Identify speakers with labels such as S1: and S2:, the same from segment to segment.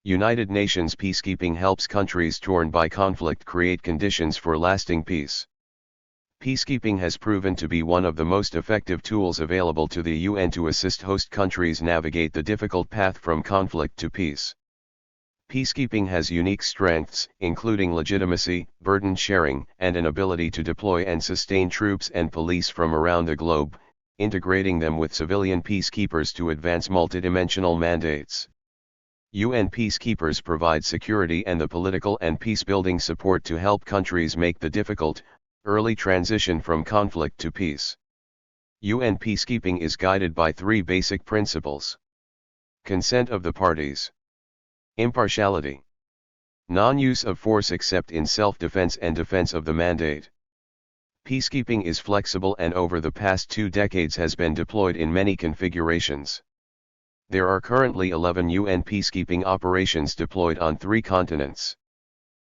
S1: United Nations peacekeeping helps countries torn by conflict create conditions for lasting peace. Peacekeeping has proven to be one of the most effective tools available to the UN to assist host countries navigate the difficult path from conflict to peace. Peacekeeping has unique strengths, including legitimacy, burden sharing, and an ability to deploy and sustain troops and police from around the globe, integrating them with civilian peacekeepers to advance multidimensional mandates. UN peacekeepers provide security and the political and peace-building support to help countries make the difficult, early transition from conflict to peace. UN peacekeeping is guided by three basic principles: consent of the parties, impartiality, non-use of force except in self-defense and defense of the mandate. Peacekeeping is flexible and over the past 2 decades has been deployed in many configurations. There are currently 11 UN peacekeeping operations deployed on 3 continents.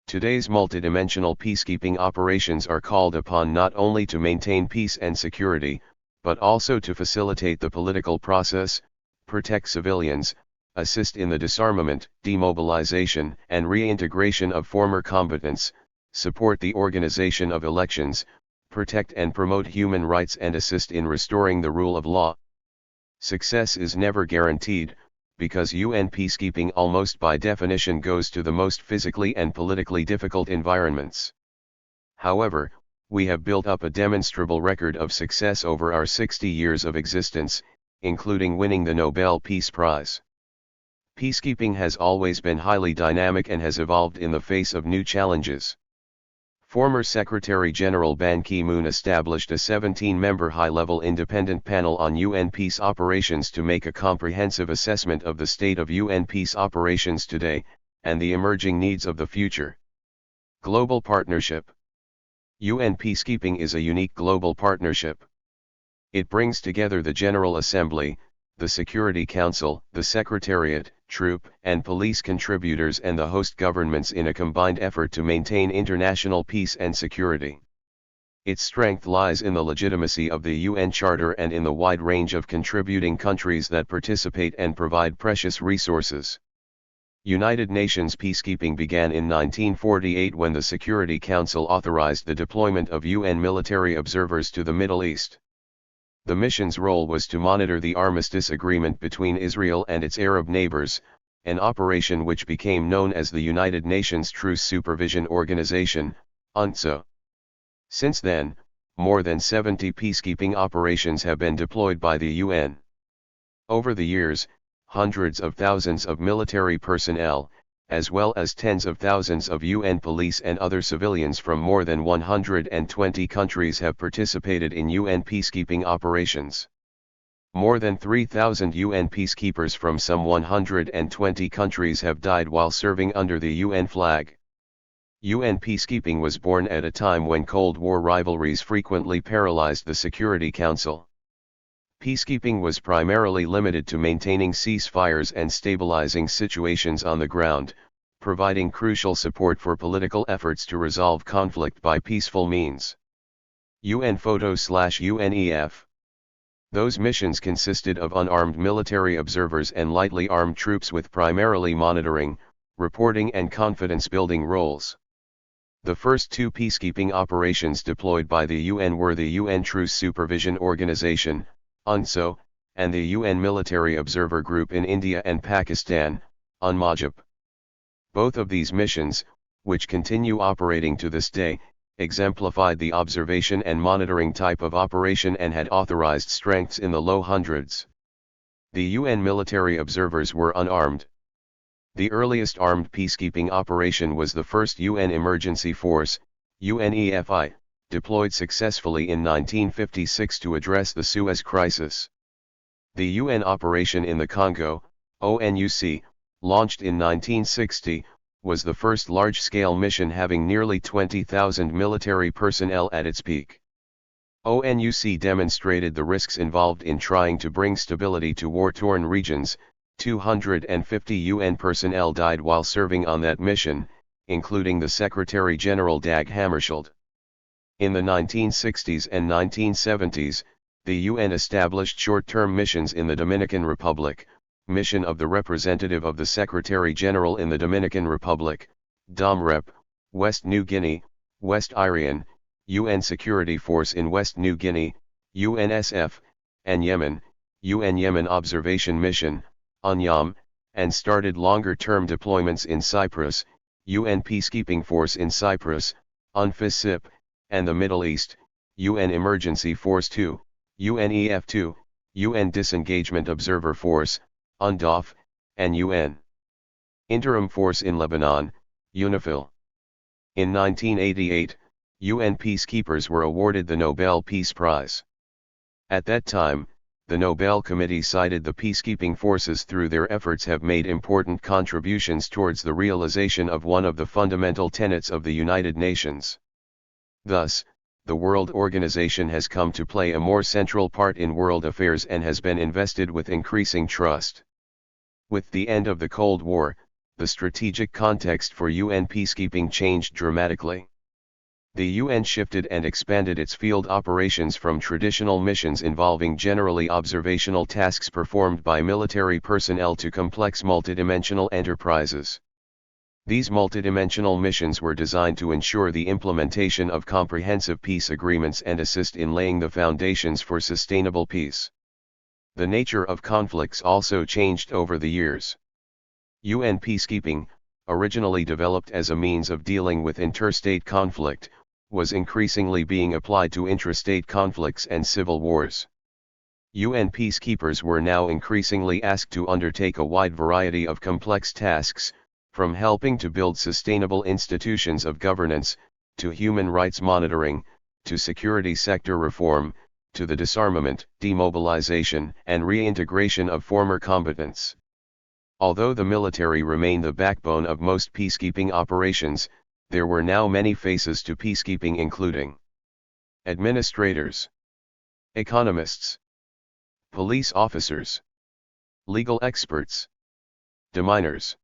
S1: Today's multidimensional peacekeeping operations are called upon not only to maintain peace and security, but also to facilitate the political process, protect civilians, assist in the disarmament, demobilization, and reintegration of former combatants, support the organization of elections, protect and promote human rights and assist in restoring the rule of law. Success is never guaranteed, because UN peacekeeping almost by definition goes to the most physically and politically difficult environments. However, we have built up a demonstrable record of success over our 60 years of existence, including winning the Nobel Peace Prize. Peacekeeping has always been highly dynamic and has evolved in the face of new challenges. Former Secretary General Ban Ki-moon established a 17-member high-level independent panel on UN peace operations to make a comprehensive assessment of the state of UN peace operations today, and the emerging needs of the future. Global partnership. UN peacekeeping is a unique global partnership. It brings together the General Assembly, the Security Council, the Secretariat, troop and police contributors and the host governments in a combined effort to maintain international peace and security. Its strength lies in the legitimacy of the UN Charter and in the wide range of contributing countries that participate and provide precious resources. United Nations peacekeeping began in 1948 when the Security Council authorized the deployment of UN military observers to the Middle East. The mission's role was to monitor the armistice agreement between Israel and its Arab neighbors, an operation which became known as the United Nations Truce Supervision Organization, UNTSO. Since then, more than 70 peacekeeping operations have been deployed by the UN. Over the years, hundreds of thousands of military personnel, as well as tens of thousands of UN police and other civilians from more than 120 countries have participated in UN peacekeeping operations. More than 3,000 UN peacekeepers from some 120 countries have died while serving under the UN flag. UN peacekeeping was born at a time when Cold War rivalries frequently paralyzed the Security Council. Peacekeeping was primarily limited to maintaining ceasefires and stabilizing situations on the ground, providing crucial support for political efforts to resolve conflict by peaceful means. UNTSO/UNEF. Those missions consisted of unarmed military observers and lightly armed troops with primarily monitoring, reporting and confidence-building roles. The first 2 peacekeeping operations deployed by the UN were the UN Truce Supervision Organization, UNTSO, and the UN Military Observer Group in India and Pakistan, UNMOGIP. Both of these missions, which continue operating to this day, exemplified the observation and monitoring type of operation and had authorized strengths in the low hundreds. The UN military observers were unarmed. The earliest armed peacekeeping operation was the first UN Emergency Force, UNEF, deployed successfully in 1956 to address the Suez Crisis. The UN operation in the Congo, UNTSO, launched in 1960, was the first large-scale mission having nearly 20,000 military personnel at its peak. UNTSO demonstrated the risks involved in trying to bring stability to war-torn regions. 250 UN personnel died while serving on that mission, including the Secretary-General Dag Hammarskjöld. In the 1960s and 1970s, the UN established short-term missions in the Dominican Republic, mission of the representative of the Secretary-General in the Dominican Republic, DOMREP, West New Guinea, West Irian, UN Security Force in West New Guinea, UNSF, and Yemen, UN Yemen Observation Mission, UNYAM, and started longer-term deployments in Cyprus, UN Peacekeeping Force in Cyprus, UNFISIP, and the Middle East, UN Emergency Force 2, UNEF 2, UN Disengagement Observer Force, UNDOF, and UN Interim Force in Lebanon, UNIFIL. In 1988, UN peacekeepers were awarded the Nobel Peace Prize. At that time, the Nobel Committee cited the peacekeeping forces through their efforts have made important contributions towards the realization of one of the fundamental tenets of the United Nations. Thus, the World Organization has come to play a more central part in world affairs and has been invested with increasing trust. With the end of the Cold War, the strategic context for UN peacekeeping changed dramatically. The UN shifted and expanded its field operations from traditional missions involving generally observational tasks performed by military personnel to complex multidimensional enterprises. These multidimensional missions were designed to ensure the implementation of comprehensive peace agreements and assist in laying the foundations for sustainable peace. The nature of conflicts also changed over the years. UN peacekeeping, originally developed as a means of dealing with interstate conflict, was increasingly being applied to intrastate conflicts and civil wars. UN peacekeepers were now increasingly asked to undertake a wide variety of complex tasks, from helping to build sustainable institutions of governance, to human rights monitoring, to security sector reform, to the disarmament, demobilization, and reintegration of former combatants. Although the military remained the backbone of most peacekeeping operations, there were now many faces to peacekeeping, including administrators, economists, police officers, legal experts, deminers,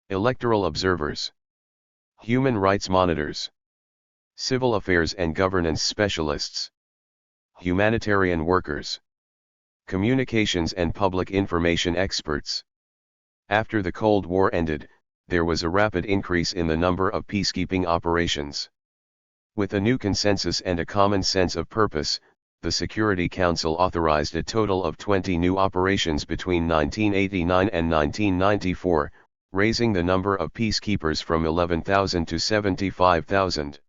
S1: electoral observers, human rights monitors, civil affairs and governance specialists, humanitarian workers, communications and public information experts. After the Cold War ended, there was a rapid increase in the number of peacekeeping operations. With a new consensus and a common sense of purpose, the Security Council authorized a total of 20 new operations between 1989 and 1994, raising the number of peacekeepers from 11,000 to 75,000.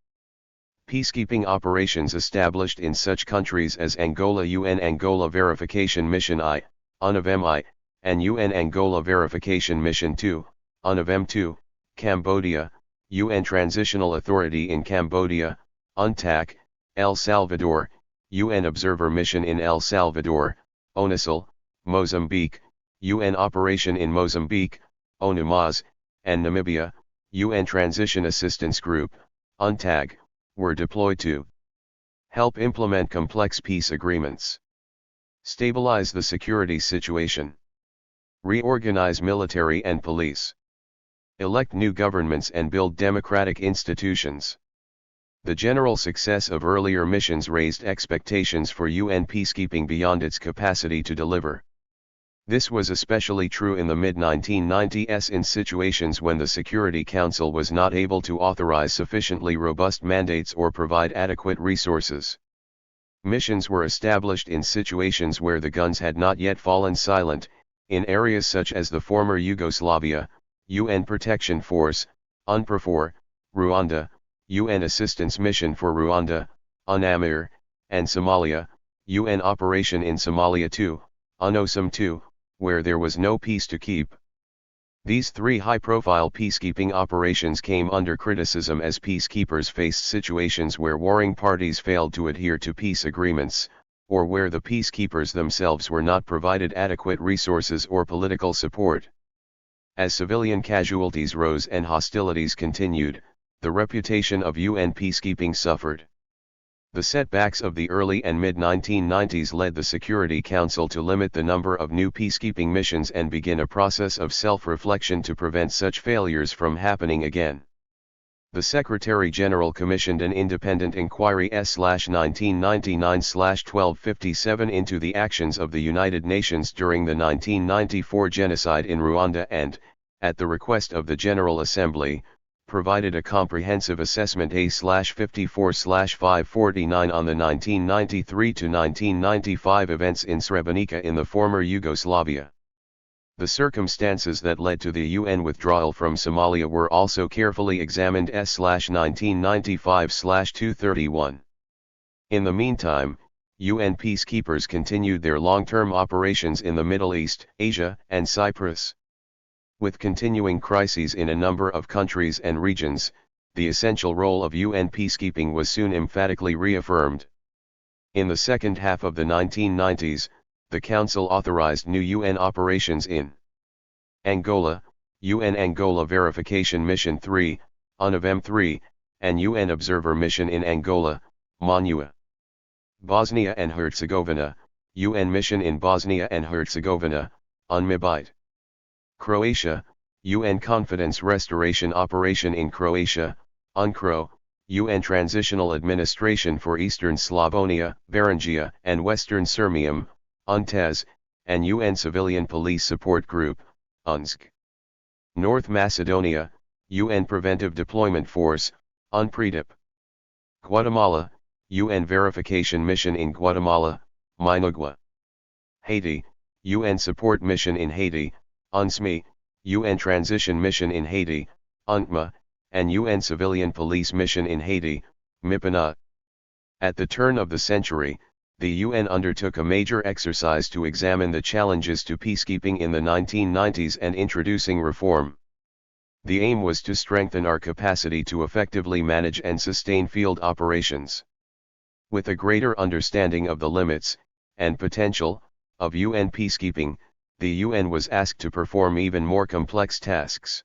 S1: Peacekeeping operations established in such countries as Angola, UN Angola Verification Mission I, UNAVEM I, and UN Angola Verification Mission II, UNAVEM II, Cambodia, UN Transitional Authority in Cambodia, UNTAC, El Salvador, UN Observer Mission in El Salvador, UNISL, Mozambique, UN Operation in Mozambique, UNIMAS, and Namibia, UN Transition Assistance Group, UNTAG, were deployed to help implement complex peace agreements, stabilize the security situation, reorganize military and police, elect new governments and build democratic institutions. The general success of earlier missions raised expectations for UN peacekeeping beyond its capacity to deliver. This was especially true in the mid-1990s in situations when the Security Council was not able to authorize sufficiently robust mandates or provide adequate resources. Missions were established in situations where the guns had not yet fallen silent, in areas such as the former Yugoslavia, UN Protection Force, UNPROFOR, Rwanda, UN Assistance Mission for Rwanda, UNAMIR, and Somalia, UN Operation in Somalia II, UNOSOM II, where there was no peace to keep. These three high-profile peacekeeping operations came under criticism as peacekeepers faced situations where warring parties failed to adhere to peace agreements, or where the peacekeepers themselves were not provided adequate resources or political support. As civilian casualties rose and hostilities continued, the reputation of UN peacekeeping suffered. The setbacks of the early and mid-1990s led the Security Council to limit the number of new peacekeeping missions and begin a process of self-reflection to prevent such failures from happening again. The Secretary-General commissioned an independent inquiry S/1999/1257 into the actions of the United Nations during the 1994 genocide in Rwanda and, at the request of the General Assembly, provided a comprehensive assessment A/54/549 on the 1993 to 1995 events in Srebrenica in the former Yugoslavia. The circumstances that led to the UN withdrawal from Somalia were also carefully examined S/1995/231. In the meantime, UN peacekeepers continued their long-term operations in the Middle East, Asia, and Cyprus. With continuing crises in a number of countries and regions, the essential role of UN peacekeeping was soon emphatically reaffirmed. In the second half of the 1990s, the Council authorized new UN operations in Angola, UN Angola Verification Mission 3, UNAVEM 3, and UN Observer Mission in Angola, MONUA. Bosnia and Herzegovina, UN Mission in Bosnia and Herzegovina, UNMIBITE. Croatia, UN Confidence Restoration Operation in Croatia, UNCRO, UN Transitional Administration for Eastern Slavonia, Varangia, and Western Sirmium, UNTES, and UN Civilian Police Support Group, UNSC. North Macedonia, UN Preventive Deployment Force, UNPREDIP. Guatemala, UN Verification Mission in Guatemala, MINUGUA. Haiti, UN Support Mission in Haiti, UNSMI, UN Transition Mission in Haiti, UNTMA, and UN Civilian Police Mission in Haiti, MIPANA. At the turn of the century, the UN undertook a major exercise to examine the challenges to peacekeeping in the 1990s and introducing reform. The aim was to strengthen our capacity to effectively manage and sustain field operations. With a greater understanding of the limits, and potential, of UN peacekeeping, the UN was asked to perform even more complex tasks.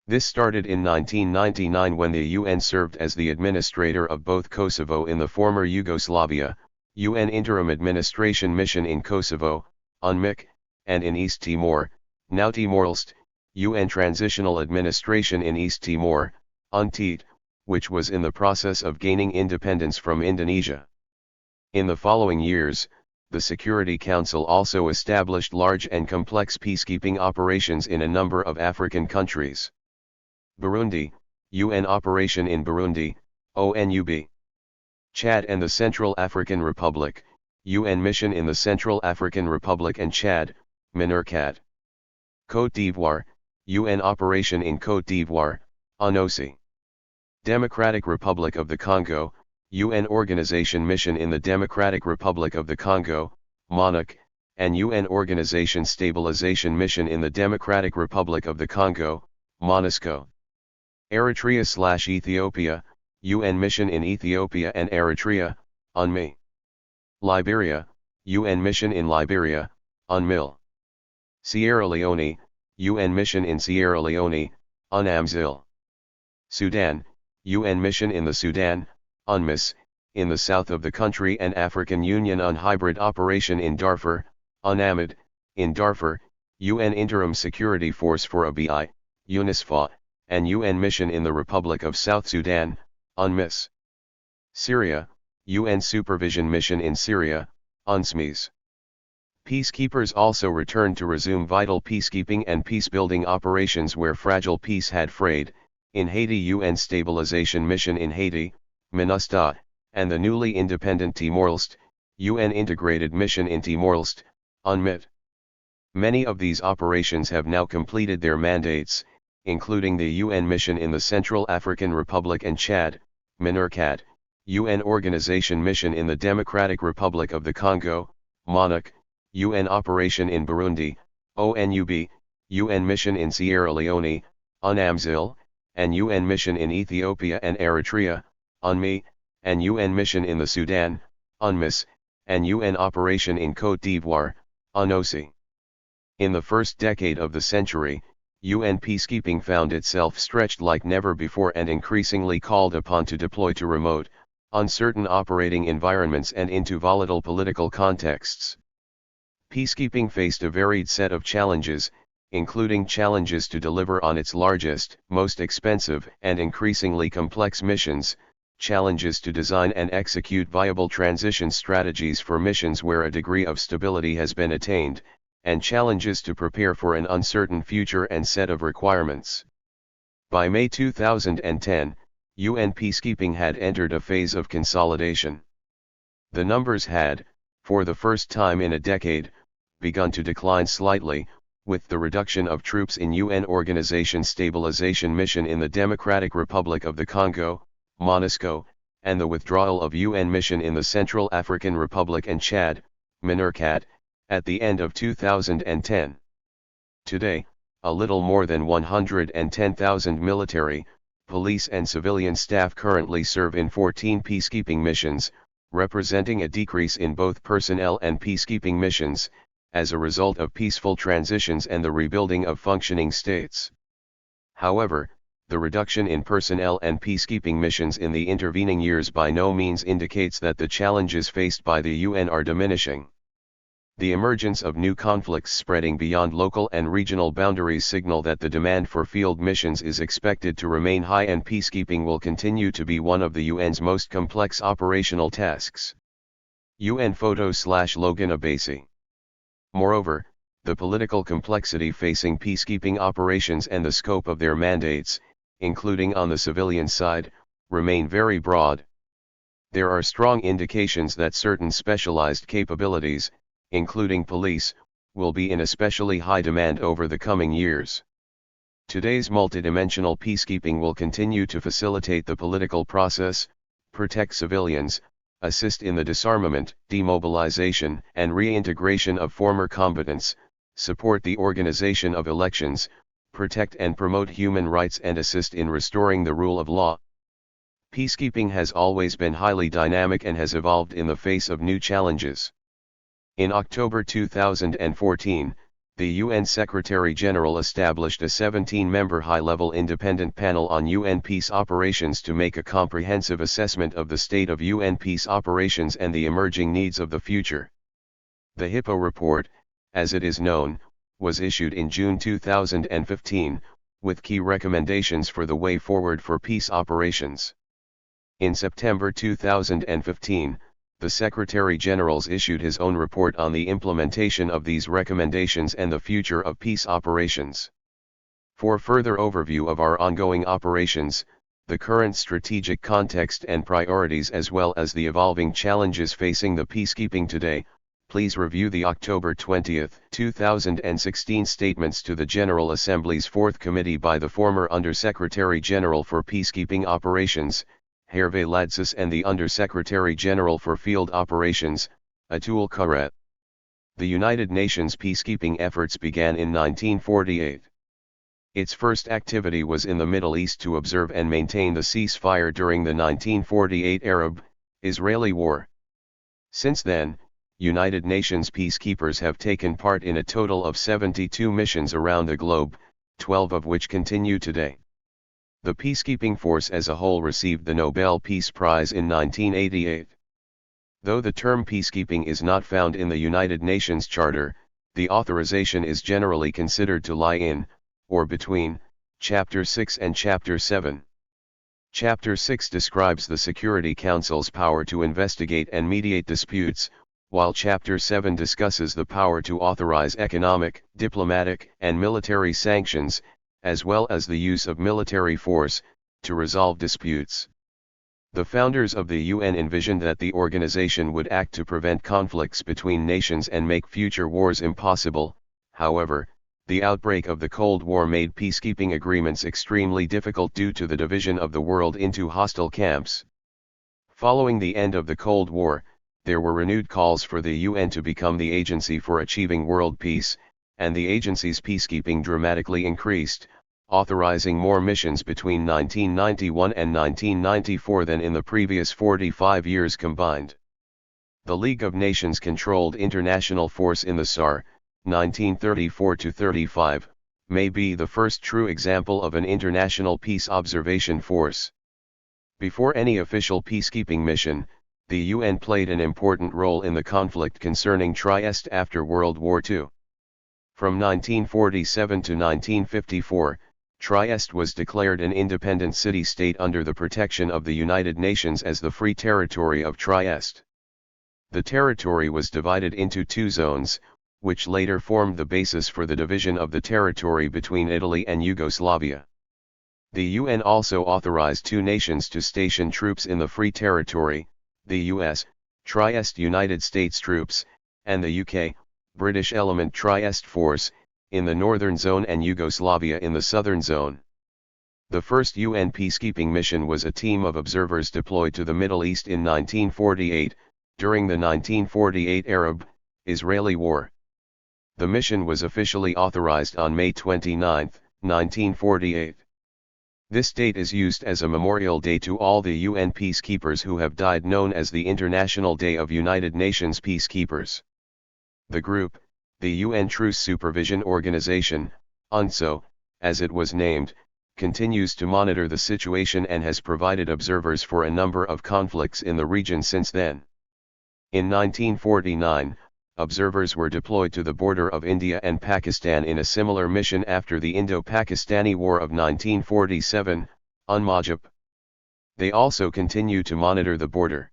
S1: This started in 1999 when the UN served as the administrator of both Kosovo in the former Yugoslavia, UN Interim Administration Mission in Kosovo, UNMIK, and in East Timor, now Timor-Leste, UN Transitional Administration in East Timor, UNTIT, which was in the process of gaining independence from Indonesia. In the following years, the Security Council also established large and complex peacekeeping operations in a number of African countries. Burundi, UN Operation in Burundi, ONUB. Chad and the Central African Republic, UN Mission in the Central African Republic and Chad, MINURCAD. Côte d'Ivoire, UN Operation in Côte d'Ivoire, UNOC. Democratic Republic of the Congo, UN Organization Mission in the Democratic Republic of the Congo, MONUC, and UN Organization Stabilization Mission in the Democratic Republic of the Congo, MONUSCO. Eritrea/Ethiopia, UN Mission in Ethiopia and Eritrea, UNMI. Liberia, UN Mission in Liberia, UNMIL. Sierra Leone, UN Mission in Sierra Leone, UNAMSIL. Sudan, UN Mission in the Sudan, UNMISS, in the south of the country and African Union Hybrid Operation in Darfur, UNAMID, in Darfur, UN Interim Security Force for ABI, UNISFA, and UN Mission in the Republic of South Sudan, UNMISS. Syria, UN Supervision Mission in Syria, UNSMIS. Peacekeepers also returned to resume vital peacekeeping and peacebuilding operations where fragile peace had frayed, in Haiti UN Stabilization Mission in Haiti, MINUSTA, and the newly independent Timor-Leste, UN Integrated Mission in Timor-Leste, UNMIT. Many of these operations have now completed their mandates, including the UN Mission in the Central African Republic and Chad, MINURCAD, UN Organization Mission in the Democratic Republic of the Congo, MONUC, UN Operation in Burundi, ONUB, UN Mission in Sierra Leone, UNAMSIL, and UN Mission in Ethiopia and Eritrea, UNMI, and UN Mission in the Sudan, UNMISS, and UN Operation in Côte d'Ivoire, UNOC. In the first decade of the century, UN peacekeeping found itself stretched like never before and increasingly called upon to deploy to remote, uncertain operating environments and into volatile political contexts. Peacekeeping faced a varied set of challenges, including challenges to deliver on its largest, most expensive, and increasingly complex missions, challenges to design and execute viable transition strategies for missions where a degree of stability has been attained, and challenges to prepare for an uncertain future and set of requirements. By May 2010, UN peacekeeping had entered a phase of consolidation. The numbers had, for the first time in a decade, begun to decline slightly, with the reduction of troops in UN Organization Stabilization Mission in the Democratic Republic of the Congo, MONUSCO, and the withdrawal of UN mission in the Central African Republic and Chad, MINURCAT, at the end of 2010. Today, a little more than 110,000 military, police and civilian staff currently serve in 14 peacekeeping missions, representing a decrease in both personnel and peacekeeping missions, as a result of peaceful transitions and the rebuilding of functioning states. However, the reduction in personnel and peacekeeping missions in the intervening years by no means indicates that the challenges faced by the UN are diminishing. The emergence of new conflicts spreading beyond local and regional boundaries signal that the demand for field missions is expected to remain high, and peacekeeping will continue to be one of the UN's most complex operational tasks. UN Photo/Logan Abasi. Moreover, the political complexity facing peacekeeping operations and the scope of their mandates, including on the civilian side, remain very broad. There are strong indications that certain specialized capabilities, including police, will be in especially high demand over the coming years. Today's multidimensional peacekeeping will continue to facilitate the political process, protect civilians, assist in the disarmament, demobilization, and reintegration of former combatants, support the organization of elections, protect and promote human rights, and assist in restoring the rule of law. Peacekeeping has always been highly dynamic and has evolved in the face of new challenges. In October 2014, the UN Secretary-General established a 17-member high-level independent panel on UN peace operations to make a comprehensive assessment of the state of UN peace operations and the emerging needs of the future. The Hippo Report, as it is known, was issued in June 2015, with key recommendations for the way forward for peace operations. In September 2015, the Secretary-General issued his own report on the implementation of these recommendations and the future of peace operations. For further overview of our ongoing operations, the current strategic context and priorities, as well as the evolving challenges facing the peacekeeping today, please review the October 20, 2016 statements to the General Assembly's Fourth Committee by the former Undersecretary-General for Peacekeeping Operations, Hervé Ladsis, and the Undersecretary-General for Field Operations, Atul Kharet. The United Nations peacekeeping efforts began in 1948. Its first activity was in the Middle East to observe and maintain the ceasefire during the 1948 Arab-Israeli War. Since then, United Nations peacekeepers have taken part in a total of 72 missions around the globe, 12 of which continue today. The peacekeeping force as a whole received the Nobel Peace Prize in 1988. Though the term peacekeeping is not found in the United Nations Charter, the authorization is generally considered to lie in, or between, Chapter 6 and Chapter 7. Chapter 6 describes the Security Council's power to investigate and mediate disputes, while Chapter 7 discusses the power to authorize economic, diplomatic, and military sanctions, as well as the use of military force, to resolve disputes. The founders of the UN envisioned that the organization would act to prevent conflicts between nations and make future wars impossible. However, the outbreak of the Cold War made peacekeeping agreements extremely difficult due to the division of the world into hostile camps. Following the end of the Cold War, there were renewed calls for the UN to become the agency for achieving world peace, and the agency's peacekeeping dramatically increased, authorizing more missions between 1991 and 1994 than in the previous 45 years combined. The League of Nations controlled international force in the SAR, 1934-35, may be the first true example of an international peace observation force. Before any official peacekeeping mission, the UN played an important role in the conflict concerning Trieste after World War II. From 1947 to 1954, Trieste was declared an independent city-state under the protection of the United Nations as the Free Territory of Trieste. The territory was divided into two zones, which later formed the basis for the division of the territory between Italy and Yugoslavia. The UN also authorized two nations to station troops in the Free Territory, the US, Trieste United States troops, and the UK, British element Trieste Force, in the northern zone and Yugoslavia in the southern zone. The first UN peacekeeping mission was a team of observers deployed to the Middle East in 1948, during the 1948 Arab-Israeli War. The mission was officially authorized on May 29, 1948. This date is used as a memorial day to all the UN peacekeepers who have died, known as the International Day of United Nations Peacekeepers. The group, the UN Truce Supervision Organization, UNTSO, as it was named, continues to monitor the situation and has provided observers for a number of conflicts in the region since then. In 1949, observers were deployed to the border of India and Pakistan in a similar mission after the Indo-Pakistani War of 1947, UNMAJP. They also continue to monitor the border.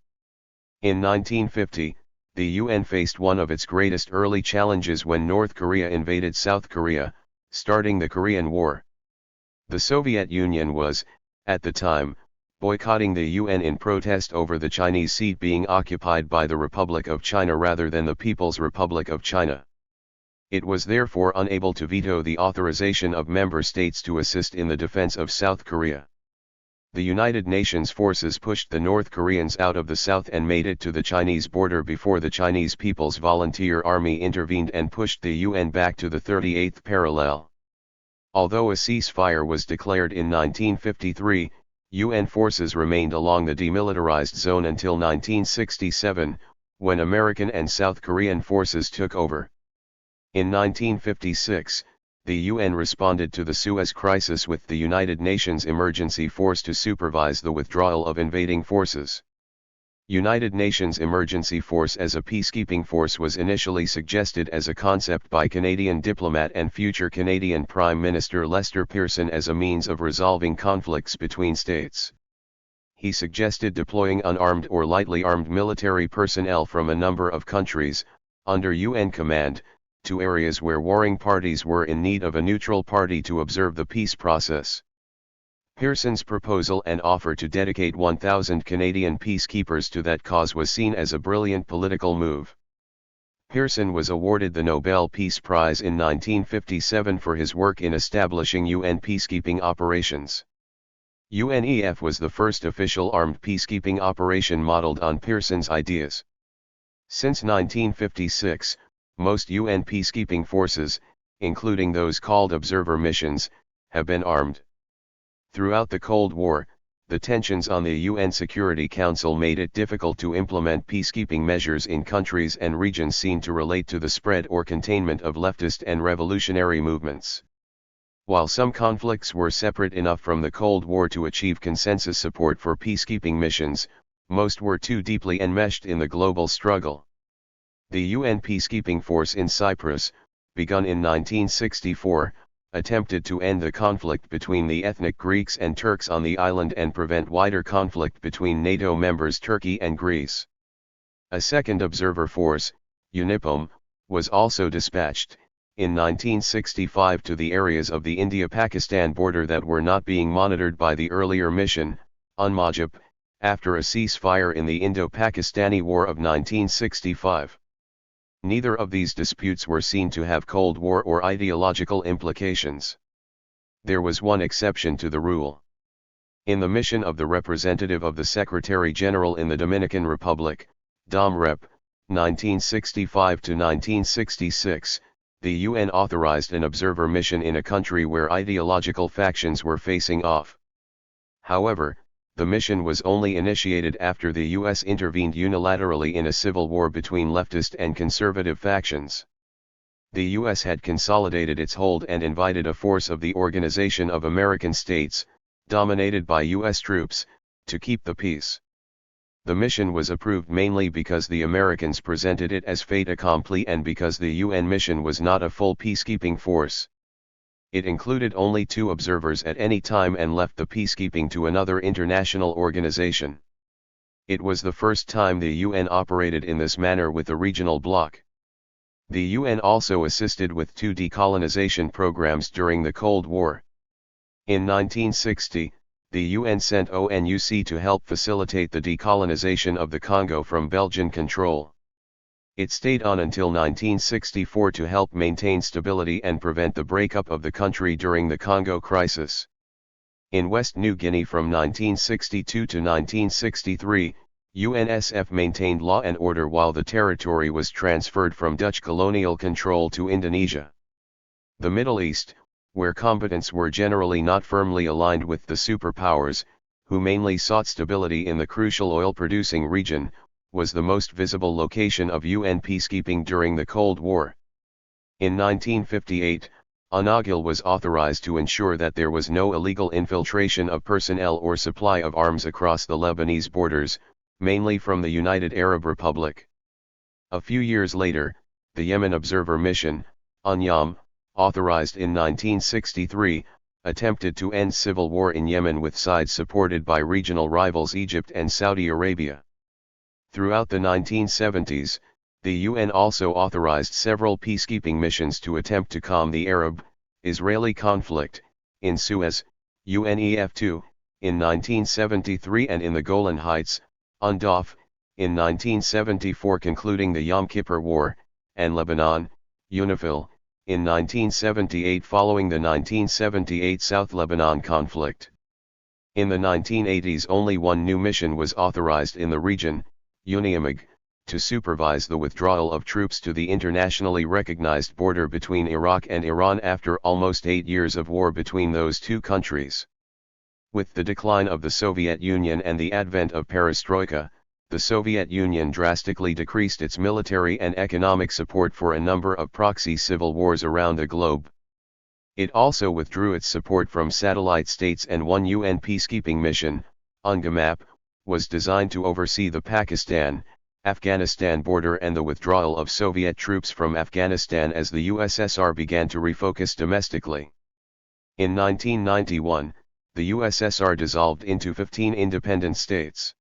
S1: In 1950, the UN faced one of its greatest early challenges when North Korea invaded South Korea, starting the Korean War. The Soviet Union was, at the time, boycotting the UN in protest over the Chinese seat being occupied by the Republic of China rather than the People's Republic of China. It was therefore unable to veto the authorization of member states to assist in the defense of South Korea. The United Nations forces pushed the North Koreans out of the south and made it to the Chinese border before the Chinese People's Volunteer Army intervened and pushed the UN back to the 38th parallel. Although a ceasefire was declared in 1953, UN forces remained along the demilitarized zone until 1967, when American and South Korean forces took over. In 1956, the UN responded to the Suez Crisis with the United Nations Emergency Force to supervise the withdrawal of invading forces. United Nations Emergency Force as a peacekeeping force was initially suggested as a concept by Canadian diplomat and future Canadian Prime Minister Lester Pearson as a means of resolving conflicts between states. He suggested deploying unarmed or lightly armed military personnel from a number of countries, under UN command, to areas where warring parties were in need of a neutral party to observe the peace process. Pearson's proposal and offer to dedicate 1,000 Canadian peacekeepers to that cause was seen as a brilliant political move. Pearson was awarded the Nobel Peace Prize in 1957 for his work in establishing UN peacekeeping operations. UNEF was the first official armed peacekeeping operation modeled on Pearson's ideas. Since 1956, most UN peacekeeping forces, including those called observer missions, have been armed. Throughout the Cold War, the tensions on the UN Security Council made it difficult to implement peacekeeping measures in countries and regions seen to relate to the spread or containment of leftist and revolutionary movements. While some conflicts were separate enough from the Cold War to achieve consensus support for peacekeeping missions, most were too deeply enmeshed in the global struggle. The UN peacekeeping force in Cyprus, begun in 1964, attempted to end the conflict between the ethnic Greeks and Turks on the island and prevent wider conflict between NATO members Turkey and Greece. A second observer force, UNIPOM, was also dispatched, in 1965 to the areas of the India-Pakistan border that were not being monitored by the earlier mission, UNMAJP, after a ceasefire in the Indo-Pakistani War of 1965. Neither of these disputes were seen to have Cold War or ideological implications. There was one exception to the rule. In the mission of the representative of the Secretary-General in the Dominican Republic, DOMREP, 1965 to 1966, the UN authorized an observer mission in a country where ideological factions were facing off. However, the mission was only initiated after the US intervened unilaterally in a civil war between leftist and conservative factions. The US had consolidated its hold and invited a force of the Organization of American States, dominated by US troops, to keep the peace. The mission was approved mainly because the Americans presented it as fait accompli and because the UN mission was not a full peacekeeping force. It included only 2 observers at any time and left the peacekeeping to another international organization. It was the first time the UN operated in this manner with a regional bloc. The UN also assisted with 2 decolonization programs during the Cold War. In 1960, the UN sent UNTSO to help facilitate the decolonization of the Congo from Belgian control. It stayed on until 1964 to help maintain stability and prevent the breakup of the country during the Congo crisis. In West New Guinea from 1962 to 1963, UNSF maintained law and order while the territory was transferred from Dutch colonial control to Indonesia. The Middle East, where combatants were generally not firmly aligned with the superpowers, who mainly sought stability in the crucial oil-producing region, was the most visible location of UN peacekeeping during the Cold War. In 1958, UNAGIL was authorized to ensure that there was no illegal infiltration of personnel or supply of arms across the Lebanese borders, mainly from the United Arab Republic. A few years later, the Yemen Observer Mission, UNYAM, authorized in 1963, attempted to end civil war in Yemen with sides supported by regional rivals Egypt and Saudi Arabia. Throughout the 1970s, the UN also authorized several peacekeeping missions to attempt to calm the Arab-Israeli conflict, in Suez, UNEF2, in 1973 and in the Golan Heights, UNDOF, in 1974 concluding the Yom Kippur War, and Lebanon, UNIFIL, in 1978 following the 1978 South Lebanon conflict. In the 1980s only one new mission was authorized in the region, UNIMIG, to supervise the withdrawal of troops to the internationally recognized border between Iraq and Iran after almost 8 years of war between those 2 countries. With the decline of the Soviet Union and the advent of perestroika, the Soviet Union drastically decreased its military and economic support for a number of proxy civil wars around the globe. It also withdrew its support from satellite states, and one UN peacekeeping mission, UNGAMAP, was designed to oversee the Pakistan-Afghanistan border and the withdrawal of Soviet troops from Afghanistan as the USSR began to refocus domestically. In 1991, the USSR dissolved into 15 independent states.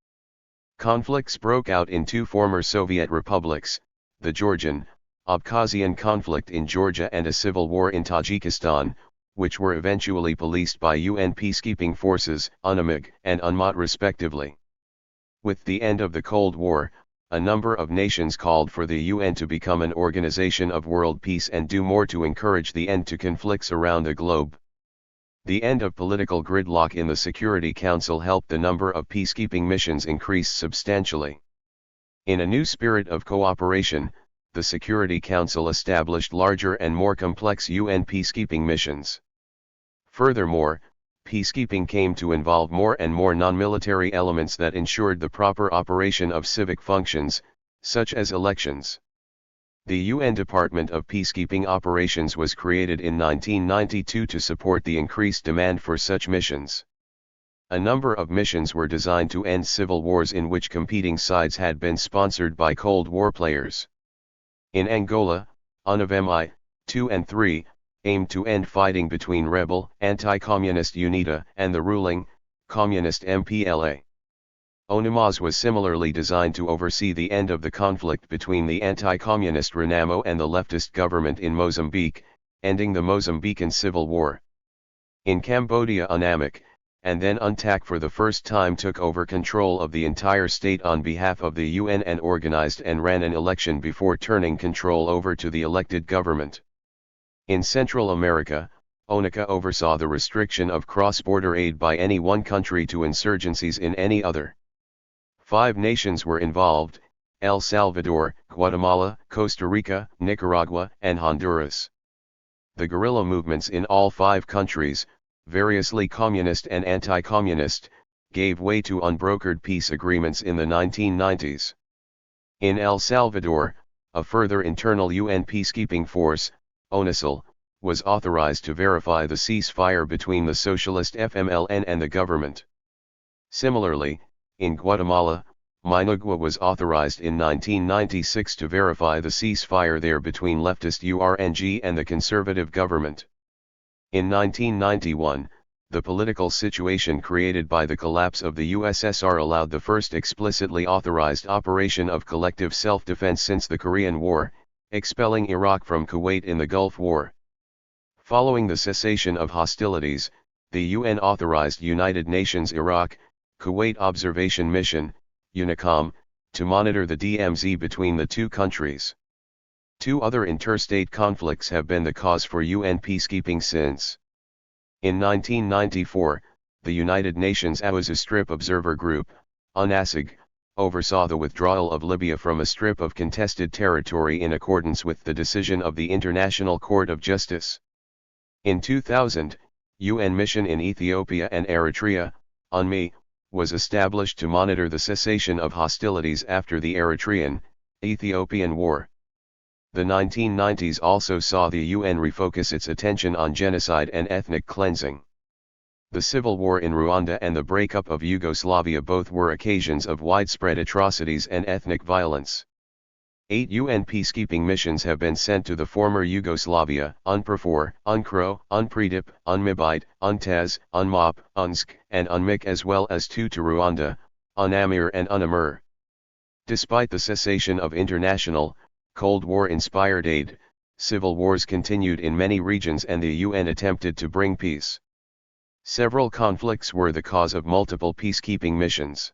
S1: Conflicts broke out in 2 former Soviet republics, the Georgian, Abkhazian conflict in Georgia and a civil war in Tajikistan, which were eventually policed by UN peacekeeping forces, UNAMIG and UNMOT respectively. With the end of the Cold War, a number of nations called for the UN to become an organization of world peace and do more to encourage the end to conflicts around the globe. The end of political gridlock in the Security Council helped the number of peacekeeping missions increase substantially. In a new spirit of cooperation, the Security Council established larger and more complex UN peacekeeping missions. Furthermore, peacekeeping came to involve more and more non-military elements that ensured the proper operation of civic functions, such as elections. The UN Department of Peacekeeping Operations was created in 1992 to support the increased demand for such missions. A number of missions were designed to end civil wars in which competing sides had been sponsored by Cold War players. In Angola, UNAVM I-2 and III, aimed to end fighting between rebel, anti-communist UNITA and the ruling, communist MPLA. UNAMAS was similarly designed to oversee the end of the conflict between the anti-communist RENAMO and the leftist government in Mozambique, ending the Mozambican Civil War. In Cambodia UNAMIC, and then UNTAC for the first time took over control of the entire state on behalf of the UN and organized and ran an election before turning control over to the elected government. In Central America, ONUCA oversaw the restriction of cross-border aid by any one country to insurgencies in any other. 5 nations were involved: El Salvador, Guatemala, Costa Rica, Nicaragua, and Honduras. The guerrilla movements in all 5 countries, variously communist and anti-communist, gave way to unbrokered peace agreements in the 1990s. In El Salvador, a further internal UN peacekeeping force, UNISIL, was authorized to verify the ceasefire between the socialist FMLN and the government. Similarly, in Guatemala, Managua was authorized in 1996 to verify the ceasefire there between leftist URNG and the conservative government. In 1991, the political situation created by the collapse of the USSR allowed the first explicitly authorized operation of collective self-defense since the Korean War, expelling Iraq from Kuwait in the Gulf War. Following the cessation of hostilities, the UN-authorized United Nations Iraq, Kuwait Observation Mission, UNICOM, to monitor the DMZ between the two countries. Two other interstate conflicts have been the cause for UN peacekeeping since. In 1994, the United Nations Gaza Strip Observer Group, UNASIG, oversaw the withdrawal of Libya from a strip of contested territory in accordance with the decision of the International Court of Justice. In 2000, UN mission in Ethiopia and Eritrea, UNME, was established to monitor the cessation of hostilities after the Eritrean-Ethiopian War. The 1990s also saw the UN refocus its attention on genocide and ethnic cleansing. The civil war in Rwanda and the breakup of Yugoslavia both were occasions of widespread atrocities and ethnic violence. 8 UN peacekeeping missions have been sent to the former Yugoslavia: UNPROFOR, UNCRO, UNPREDIP, UNMIBITE, UNTES, UNMOP, UNSC, and UNMIC, as well as 2 to Rwanda, UNAMIR and UNAMIR. Despite the cessation of international, Cold War-inspired aid, civil wars continued in many regions and the UN attempted to bring peace. Several conflicts were the cause of multiple peacekeeping missions.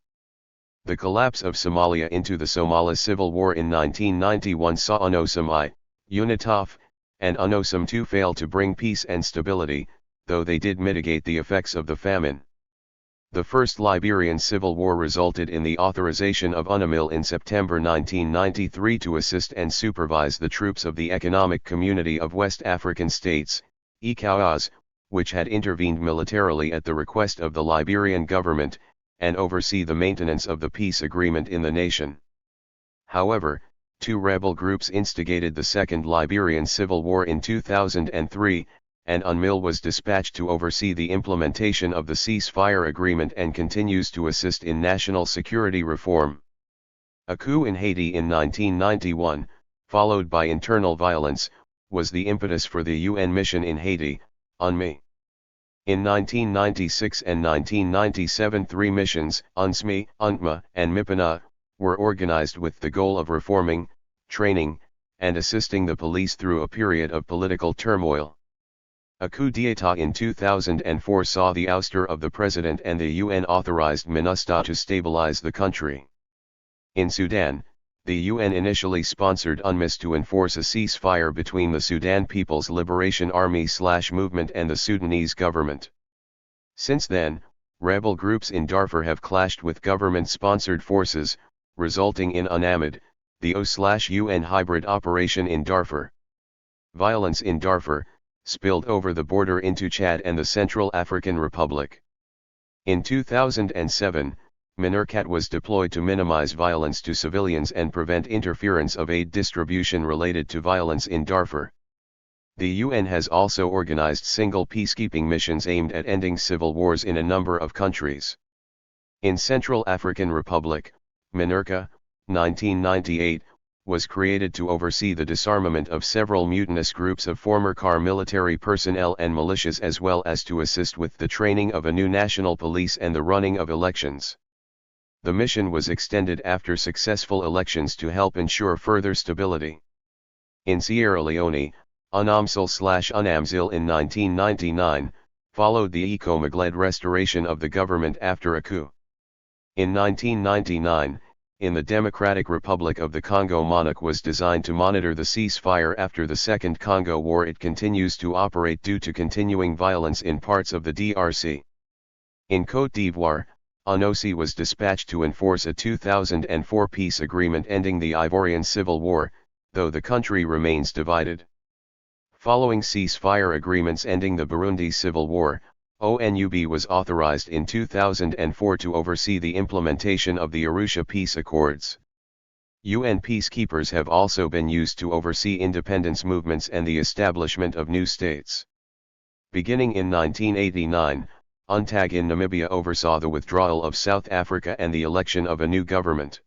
S1: The collapse of Somalia into the Somali Civil War in 1991 saw UNOSOM I, UNITAF, and UNOSOM II fail to bring peace and stability, though they did mitigate the effects of the famine. The First Liberian Civil War resulted in the authorization of UNAMIL in September 1993 to assist and supervise the troops of the Economic Community of West African States, ECOWAS, which had intervened militarily at the request of the Liberian government, and oversee the maintenance of the peace agreement in the nation. However, 2 rebel groups instigated the Second Liberian Civil War in 2003, and UNMIL was dispatched to oversee the implementation of the ceasefire agreement and continues to assist in national security reform. A coup in Haiti in 1991, followed by internal violence, was the impetus for the UN mission in Haiti, UNMI. In 1996 and 1997 3 missions, UNSMI, UNTMA, and MIPANA, were organized with the goal of reforming, training, and assisting the police through a period of political turmoil. A coup d'état in 2004 saw the ouster of the president and the UN-authorized MINUSTA to stabilize the country. In Sudan, the UN initially sponsored UNMISS to enforce a ceasefire between the Sudan People's Liberation Army/movement and the Sudanese government. Since then, rebel groups in Darfur have clashed with government-sponsored forces, resulting in UNAMID, the O/UN hybrid operation in Darfur. Violence in Darfur spilled over the border into Chad and the Central African Republic. In 2007, MINURCAT was deployed to minimize violence to civilians and prevent interference of aid distribution related to violence in Darfur. The UN has also organized single peacekeeping missions aimed at ending civil wars in a number of countries. In Central African Republic, MINURCA, 1998, was created to oversee the disarmament of several mutinous groups of former CAR military personnel and militias, as well as to assist with the training of a new national police and the running of elections. The mission was extended after successful elections to help ensure further stability. In Sierra Leone, UNAMSIL/UNAMSIL in 1999, followed the ECOMAG-led restoration of the government after a coup. In 1999, in the Democratic Republic of the Congo, MONUC was designed to monitor the ceasefire after the Second Congo War. It continues to operate due to continuing violence in parts of the DRC. In Côte d'Ivoire, UNOSI was dispatched to enforce a 2004 peace agreement ending the Ivorian Civil War, though the country remains divided. Following ceasefire agreements ending the Burundi Civil War, ONUB was authorized in 2004 to oversee the implementation of the Arusha Peace Accords. UN peacekeepers have also been used to oversee independence movements and the establishment of new states. Beginning in 1989, UNTAG in Namibia oversaw the withdrawal of South Africa and the election of a new government.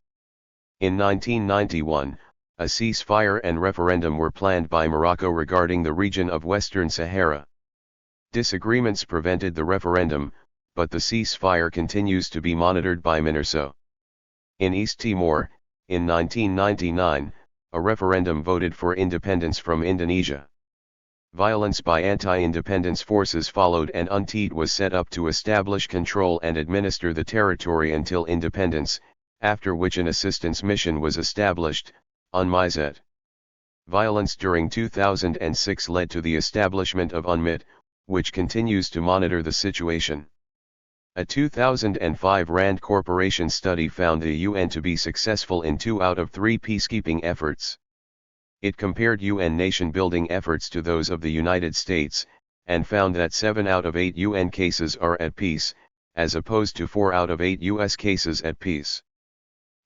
S1: In 1991, a ceasefire and referendum were planned by Morocco regarding the region of Western Sahara. Disagreements prevented the referendum, but the ceasefire continues to be monitored by UNTSO. In East Timor, in 1999, a referendum voted for independence from Indonesia. Violence by anti-independence forces followed and UNTAG was set up to establish control and administer the territory until independence, after which an assistance mission was established, UNMIZET. Violence during 2006 led to the establishment of UNMIT, which continues to monitor the situation. A 2005 RAND Corporation study found the UN to be successful in 2 out of 3 peacekeeping efforts. It compared UN nation-building efforts to those of the United States, and found that 7 out of 8 UN cases are at peace, as opposed to 4 out of 8 US cases at peace.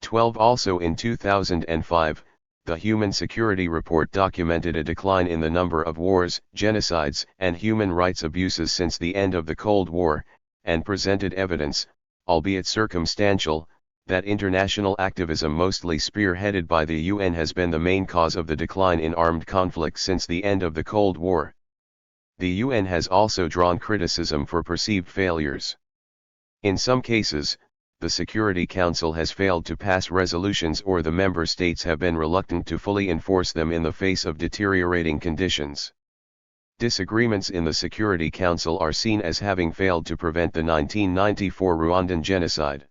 S1: 12 Also in 2005, the Human Security Report documented a decline in the number of wars, genocides, and human rights abuses since the end of the Cold War, and presented evidence, albeit circumstantial, that international activism mostly spearheaded by the UN has been the main cause of the decline in armed conflict since the end of the Cold War. The UN has also drawn criticism for perceived failures. In some cases, the Security Council has failed to pass resolutions or the member states have been reluctant to fully enforce them in the face of deteriorating conditions. Disagreements in the Security Council are seen as having failed to prevent the 1994 Rwandan genocide.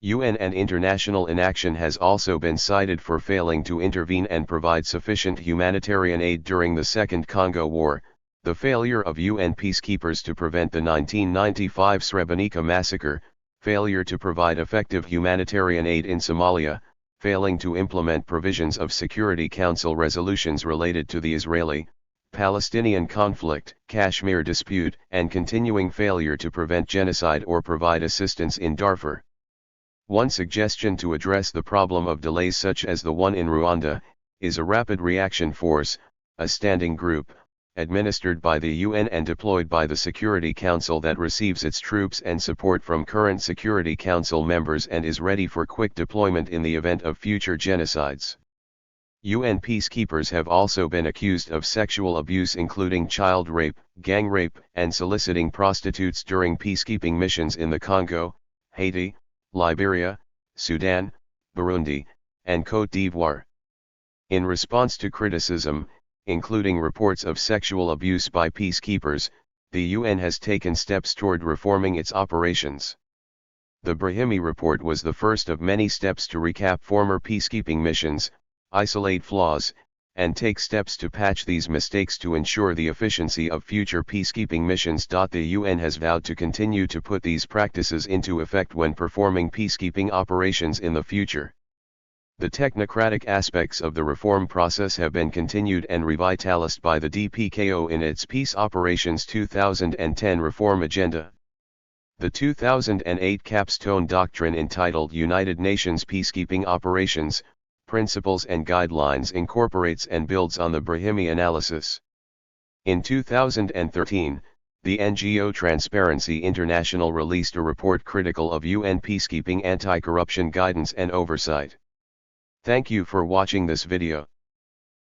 S1: UN and international inaction has also been cited for failing to intervene and provide sufficient humanitarian aid during the Second Congo War, the failure of UN peacekeepers to prevent the 1995 Srebrenica massacre, failure to provide effective humanitarian aid in Somalia, failing to implement provisions of Security Council resolutions related to the Israeli-Palestinian conflict, Kashmir dispute, and continuing failure to prevent genocide or provide assistance in Darfur. One suggestion to address the problem of delays such as the one in Rwanda, is a rapid reaction force, a standing group, administered by the UN and deployed by the Security Council that receives its troops and support from current Security Council members and is ready for quick deployment in the event of future genocides. UN peacekeepers have also been accused of sexual abuse including child rape, gang rape, and soliciting prostitutes during peacekeeping missions in the Congo, Haiti, Liberia, Sudan, Burundi, and Côte d'Ivoire. In response to criticism, including reports of sexual abuse by peacekeepers, the UN has taken steps toward reforming its operations. The Brahimi report was the first of many steps to recap former peacekeeping missions, isolate flaws, and take steps to patch these mistakes to ensure the efficiency of future peacekeeping missions. The UN has vowed to continue to put these practices into effect when performing peacekeeping operations in the future. The technocratic aspects of the reform process have been continued and revitalized by the DPKO in its Peace Operations 2010 reform agenda. The 2008 capstone doctrine entitled United Nations Peacekeeping Operations, Principles and Guidelines incorporates and builds on the Brahimi analysis. In 2013, the NGO Transparency International released a report critical of UN peacekeeping anti-corruption guidance and oversight. Thank you for watching this video.